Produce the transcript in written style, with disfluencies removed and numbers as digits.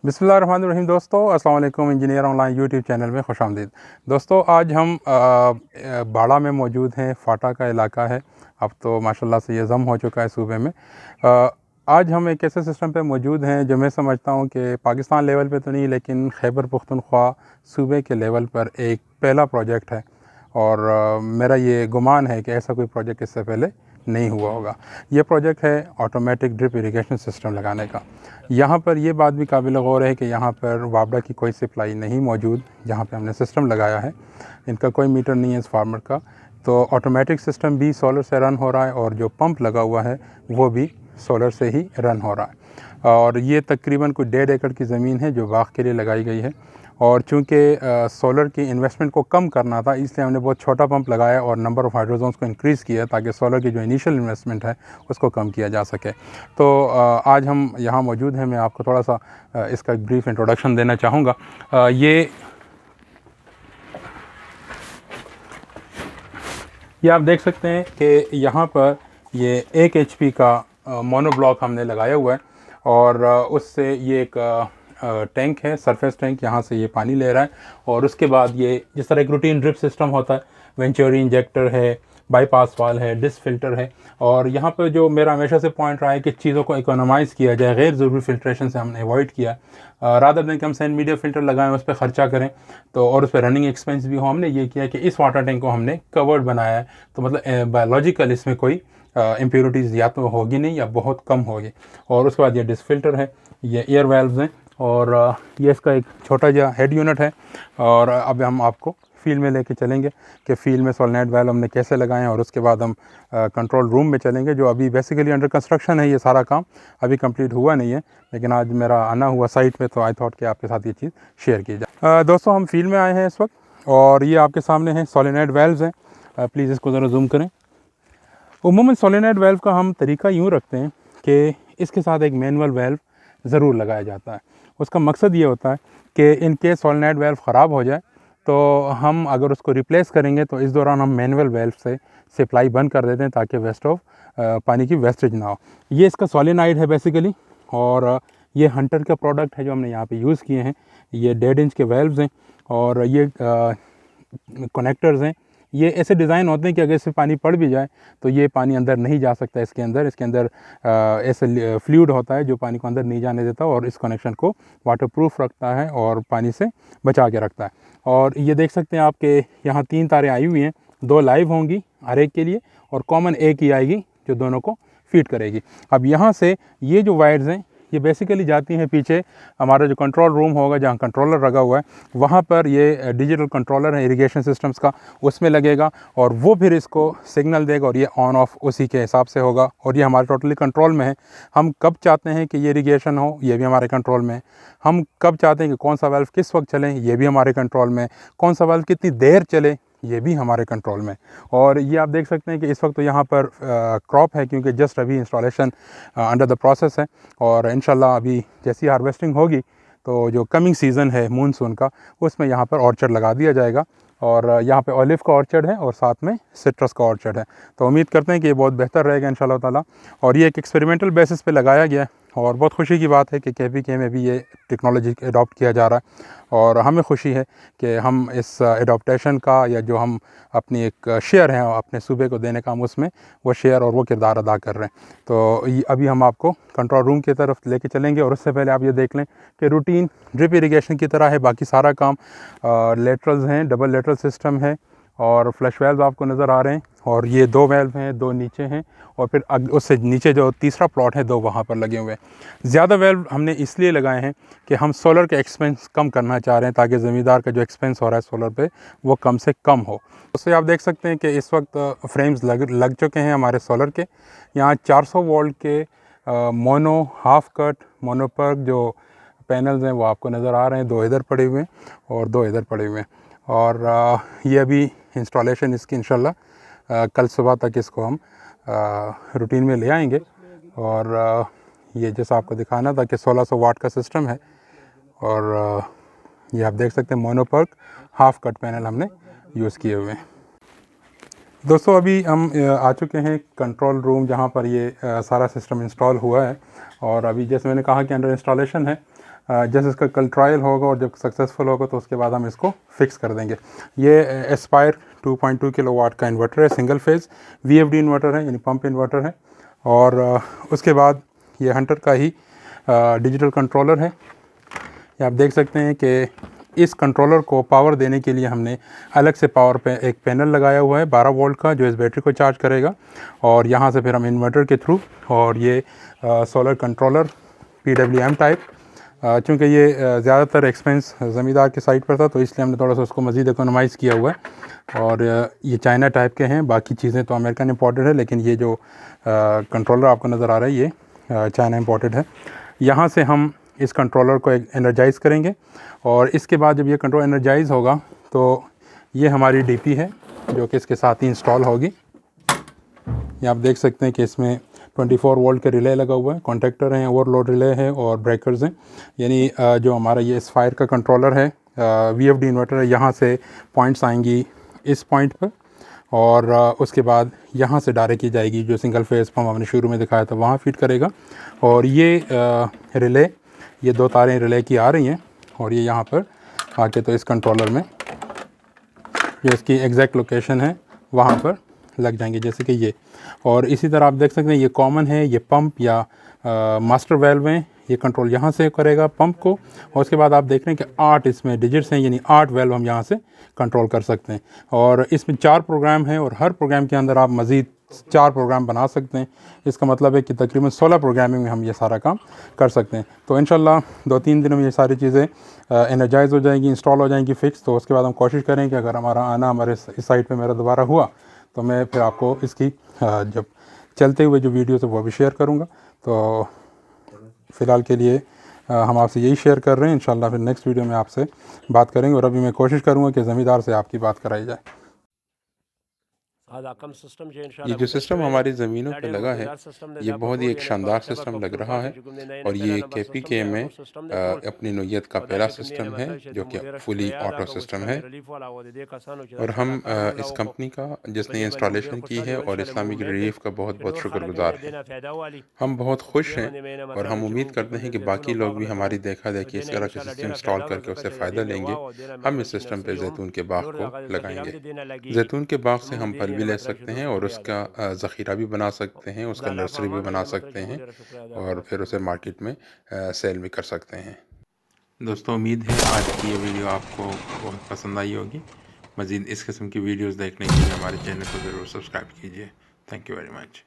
बिस्मिल्लाहिर्रहमानिर्रहीम। दोस्तों अस्सलाम वालेकुम। इंजीनियर ऑनलाइन यूट्यूब चैनल में खुशामदीद। दोस्तों आज हम बाड़ा में मौजूद हैं। फाटा का इलाका है, अब तो माशाल्लाह से ये ज़म हो चुका है सूबे में। आज हम एक ऐसे सिस्टम पे मौजूद हैं जो मैं समझता हूँ कि पाकिस्तान लेवल पे तो नहीं, लेकिन खैबर पख्तूनख्वा सूबे के लेवल पर एक पहला प्रोजेक्ट है। और मेरा ये गुमान है कि ऐसा कोई प्रोजेक्ट इससे पहले नहीं हुआ होगा। ये प्रोजेक्ट है ऑटोमेटिक ड्रिप इरिगेशन सिस्टम लगाने का। यहाँ पर ये बात भी काबिल गौर है कि यहाँ पर वापडा की कोई सप्लाई नहीं मौजूद। जहाँ पे हमने सिस्टम लगाया है इनका कोई मीटर नहीं है इस फार्मर का। तो ऑटोमेटिक सिस्टम भी सोलर से रन हो रहा है और जो पंप लगा हुआ है वो भी सोलर से ही रन हो रहा है। और ये तकरीबन कुछ 1.5 एकड़ की ज़मीन है जो बाग़ के लिए लगाई गई है। और चूँकि सोलर की इन्वेस्टमेंट को कम करना था, इसलिए हमने बहुत छोटा पंप लगाया और नंबर ऑफ़ हाइड्रोजोन्स को इंक्रीज़ किया ताकि सोलर की जो इनिशियल इन्वेस्टमेंट है उसको कम किया जा सके। तो आज हम यहाँ मौजूद हैं। मैं आपको थोड़ा सा इसका एक ब्रीफ इंट्रोडक्शन देना चाहूँगा। ये आप देख सकते हैं कि यहाँ पर ये 1 HP का मोनोब्लॉक हमने लगाया हुआ है और उससे ये एक टैंक है, सरफेस टैंक, यहाँ से ये पानी ले रहा है। और उसके बाद ये जिस तरह एक रूटीन ड्रिप सिस्टम होता है, वेंचुरी इंजेक्टर है, बाईपास वाल है, डिस्क फिल्टर है। और यहाँ पर जो मेरा हमेशा से पॉइंट रहा है कि चीज़ों को इकोनोमाइज़ किया जाए, गैर ज़रूरी फिल्ट्रेशन से हमने अवॉइड किया। रादर देन कि हम सेंट मीडिया फ़िल्टर लगाएं, उस पर ख़र्चा करें तो और उस पर रनिंग एक्सपेंस भी हो, हमने ये किया कि इस वाटर टैंक को हमने कवर्ड बनाया है। तो मतलब बायोलॉजिकल इसमें कोई इम्प्योरिटीज़ या तो होगी नहीं या बहुत कम होगी। और उसके बाद ये डिस्क फिल्टर है, ये एयर वेल्व्स हैं और ये इसका एक छोटा सा हेड यूनिट है। और अब हम आपको फील्ड में लेके चलेंगे कि फील्ड में सोलेनोइड वाल्व हमने कैसे लगाए हैं। और उसके बाद हम कंट्रोल रूम में चलेंगे जो अभी बेसिकली अंडर कंस्ट्रक्शन है। ये सारा काम अभी कंप्लीट हुआ नहीं है, लेकिन आज मेरा आना हुआ साइट पे, तो आई थॉट कि आपके साथ ये चीज़ शेयर की जाए। दोस्तों हम फील्ड में आए हैं इस वक्त और ये आपके सामने हैं सोलेनोइड वाल्व्स हैं। प्लीज़ इसको ज़रा जूम करें। उमूमन सोलेनोइड वाल्व का हम तरीका यूँ रखते हैं कि इसके साथ एक मैनुअल वाल्व ज़रूर लगाया जाता है। उसका मकसद ये होता है कि इन केस सोलेनोइड वाल्व ख़राब हो जाए तो हम अगर उसको रिप्लेस करेंगे तो इस दौरान हम मैनुअल वाल्व से सप्लाई बंद कर देते हैं ताकि वेस्ट ऑफ पानी की वेस्टेज ना हो। ये इसका सोलेनोइड है बेसिकली। और ये हंटर का प्रोडक्ट है जो हमने यहाँ पे यूज़ किए हैं। ये 1.5 इंच के वाल्व्स हैं और ये कनेक्टर्स हैं। ये ऐसे डिज़ाइन होते हैं कि अगर इससे पानी पड़ भी जाए तो ये पानी अंदर नहीं जा सकता। इसके अंदर ऐसे फ्लूइड होता है जो पानी को अंदर नहीं जाने देता और इस कनेक्शन को वाटरप्रूफ रखता है और पानी से बचा के रखता है। और ये देख सकते हैं आप कि यहाँ 3 तारें आई हुई हैं, 2 लाइव होंगी हर एक के लिए और कॉमन एक ही आएगी जो दोनों को फीड करेगी। अब यहाँ से ये जो वायर्स हैं ये बेसिकली जाती हैं पीछे हमारा जो कंट्रोल रूम होगा जहाँ कंट्रोलर लगा हुआ है, वहाँ पर ये डिजिटल कंट्रोलर है इरिगेशन सिस्टम्स का, उसमें लगेगा और वो फिर इसको सिग्नल देगा और ये ऑन ऑफ उसी के हिसाब से होगा। और ये हमारे टोटली कंट्रोल में है। हम कब चाहते हैं कि ये इरिगेशन हो, ये भी हमारे कंट्रोल में है। हम कब चाहते हैं कि कौन सा वाल्व किस वक्त चले, ये भी हमारे कंट्रोल में है। कौन सा वाल्व कितनी देर चले, ये भी हमारे कंट्रोल में। और ये आप देख सकते हैं कि इस वक्त तो यहाँ पर क्रॉप है क्योंकि जस्ट अभी इंस्टॉलेशन अंडर द प्रोसेस है। और इंशाल्लाह अभी जैसी हार्वेस्टिंग होगी तो जो कमिंग सीज़न है मानसून का, उसमें यहाँ पर ऑर्चर्ड लगा दिया जाएगा। और यहाँ पे ऑलिव का ऑर्चर्ड है और साथ में सिट्रस का ऑर्चर्ड है। तो उम्मीद करते हैं कि ये बहुत बेहतर रहेगा इंशाल्लाह ताला। और ये एक एक्सपेरिमेंटल बेसिस पे लगाया गया है और बहुत खुशी की बात है कि KPK में भी ये टेक्नोलॉजी अडॉप्ट किया जा रहा है। और हमें खुशी है कि हम इस एडॉप्टेशन का या जो हम अपनी एक शेयर है अपने सूबे को देने का, हम उसमें वो शेयर और वो किरदार अदा कर रहे हैं। तो अभी हम आपको कंट्रोल रूम की तरफ लेके चलेंगे और उससे पहले आप ये देख लें कि रूटीन ड्रिप इरिगेशन की तरह है बाकी सारा काम। लेटरल्स हैं, डबल लेटरल सिस्टम है और फ्लश वेल्व आपको नज़र आ रहे हैं। और ये 2 वेल्व हैं, 2 नीचे हैं और फिर उससे नीचे जो तीसरा प्लॉट है 2 वहाँ पर लगे हुए हैं। ज़्यादा वेल्व हमने इसलिए लगाए हैं कि हम सोलर के एक्सपेंस कम करना चाह रहे हैं ताकि ज़मींदार का जो एक्सपेंस हो रहा है सोलर पे वो कम से कम हो। उससे आप देख सकते हैं कि इस वक्त फ्रेम्स लग चुके हैं हमारे सोलर के। यहाँ 400 वोल्ट के मोनो हाफ कट मोनोपर्क जो पैनल्स हैं वो आपको नज़र आ रहे हैं। 2 इधर पड़े हुए हैं और 2 इधर पड़े हुए हैं। और ये अभी इंस्टॉलेशन इसकी इंशाल्लाह कल सुबह तक इसको हम रूटीन में ले आएंगे। और ये जैसा आपको दिखाना था कि 1600 वाट का सिस्टम है। और ये आप देख सकते हैं मोनोपर्क हाफ कट पैनल हमने यूज़ किए हुए हैं। दोस्तों अभी हम आ चुके हैं कंट्रोल रूम जहाँ पर ये सारा सिस्टम इंस्टॉल हुआ है। और अभी जैसे मैंने कहा कि अंडर इंस्टॉलेशन है। जैसे इसका कल ट्रायल होगा और जब सक्सेसफुल होगा तो उसके बाद हम इसको फिक्स कर देंगे। ये एस्पायर 2.2 किलोवाट का इन्वर्टर है, सिंगल फेज़ VFD इन्वर्टर है, यानी पंप इन्वर्टर है। और उसके बाद ये हंटर का ही डिजिटल कंट्रोलर है। ये आप देख सकते हैं कि इस कंट्रोलर को पावर देने के लिए हमने अलग से पावर पे एक पैनल लगाया हुआ है 12 वोल्ट का, जो इस बैटरी को चार्ज करेगा। और यहाँ से फिर हम इन्वर्टर के थ्रू, और ये सोलर कंट्रोलर PWM टाइप, चूँकि ये ज़्यादातर एक्सपेंस ज़मींदार के साइड पर था तो इसलिए हमने थोड़ा सा उसको मज़ीद इकोनोमाइज़ किया हुआ है। और ये चाइना टाइप के हैं, बाकी चीज़ें तो अमेरिकन इम्पोर्टेड है, लेकिन ये जो कंट्रोलर आपको नज़र आ रहा है ये चाइना इम्पोर्टेड है। यहाँ से हम इस कंट्रोलर को एनर्जाइज़ करेंगे और इसके बाद जब ये कंट्रोल एनर्जाइज़ होगा तो ये हमारी DP है जो कि इसके साथ ही इंस्टॉल होगी। ये आप देख सकते हैं कि इसमें 24 वोल्ट का रिले लगा हुआ है, कॉन्टैक्टर हैं, ओवरलोड रिले है और ब्रेकर्स हैं। यानी जो हमारा ये एस्पायर का कंट्रोलर है, VFD इन्वर्टर है, यहाँ से पॉइंट्स आएंगी इस पॉइंट पर और उसके बाद यहाँ से डायरेक्ट की जाएगी, जो सिंगल फेज़ पंप हमने शुरू में दिखाया था वहाँ फिट करेगा। और ये रिले, ये 2 तारें रिले की आ रही हैं और ये यहाँ पर आके तो इस कंट्रोलर में जो इसकी एग्जैक्ट लोकेशन है वहाँ पर लग जाएंगे, जैसे कि ये। और इसी तरह आप देख सकते हैं ये कॉमन है, ये पंप या मास्टर वेल्व हैं, ये कंट्रोल यहाँ से करेगा पंप को। और उसके बाद आप देख रहे हैं कि 8 इसमें डिजिट्स हैं, यानी 8 वेल्व हम यहाँ से कंट्रोल कर सकते हैं। और इसमें 4 प्रोग्राम हैं और हर प्रोग्राम के अंदर आप मज़ीद 4 प्रोग्राम बना सकते हैं। इसका मतलब है कि तकरीबन 16 प्रोग्रामिंग में हम ये सारा काम कर सकते हैं। तो इंशाल्लाह 2-3 दिनों में ये सारी चीज़ें एनर्जाइज़ हो जाएंगी, इंस्टॉल हो जाएंगी फिक्स। तो उसके बाद हम कोशिश करें कि अगर हमारा आना हमारे इस साइट पे मेरा दोबारा हुआ तो मैं फिर आपको इसकी जब चलते हुए जो वीडियोस है वो भी शेयर करूँगा। तो फ़िलहाल के लिए हम आपसे यही शेयर कर रहे हैं। इंशाल्लाह फिर नेक्स्ट वीडियो में आपसे बात करेंगे और अभी मैं कोशिश करूँगा कि ज़मींदार से आपकी बात कराई जाए। ये जो सिस्टम हमारी ज़मीनों पे लगा है ये बहुत ही एक शानदार सिस्टम लग रहा है और ये KPK में अपनी नौयत का पहला सिस्टम है जो कि फुली ऑटो सिस्टम है। और हम इस कंपनी का जिसने इंस्टॉलेशन की है और इस्लामिक रिलीफ का बहुत बहुत शुक्रगुजार हैं। हम बहुत खुश हैं और हम उम्मीद करते हैं कि बाकी लोग भी हमारी देखा देखी इस तरह के सिस्टम इंस्टॉल करके उससे फ़ायदा लेंगे। हम इस सिस्टम पे जैतून के बाग को लगाएंगे। जैतून के बाग से हम फल भी ले सकते हैं और उसका ज़ख़ीरा भी बना सकते हैं, उसका नर्सरी भी बना सकते हैं और फिर उसे मार्केट में सेल भी कर सकते हैं। दोस्तों, उम्मीद है आज की ये वीडियो आपको बहुत पसंद आई होगी। मज़ीद इस किस्म की वीडियोस देखने के लिए हमारे चैनल को ज़रूर सब्सक्राइब कीजिए। Thank you very much.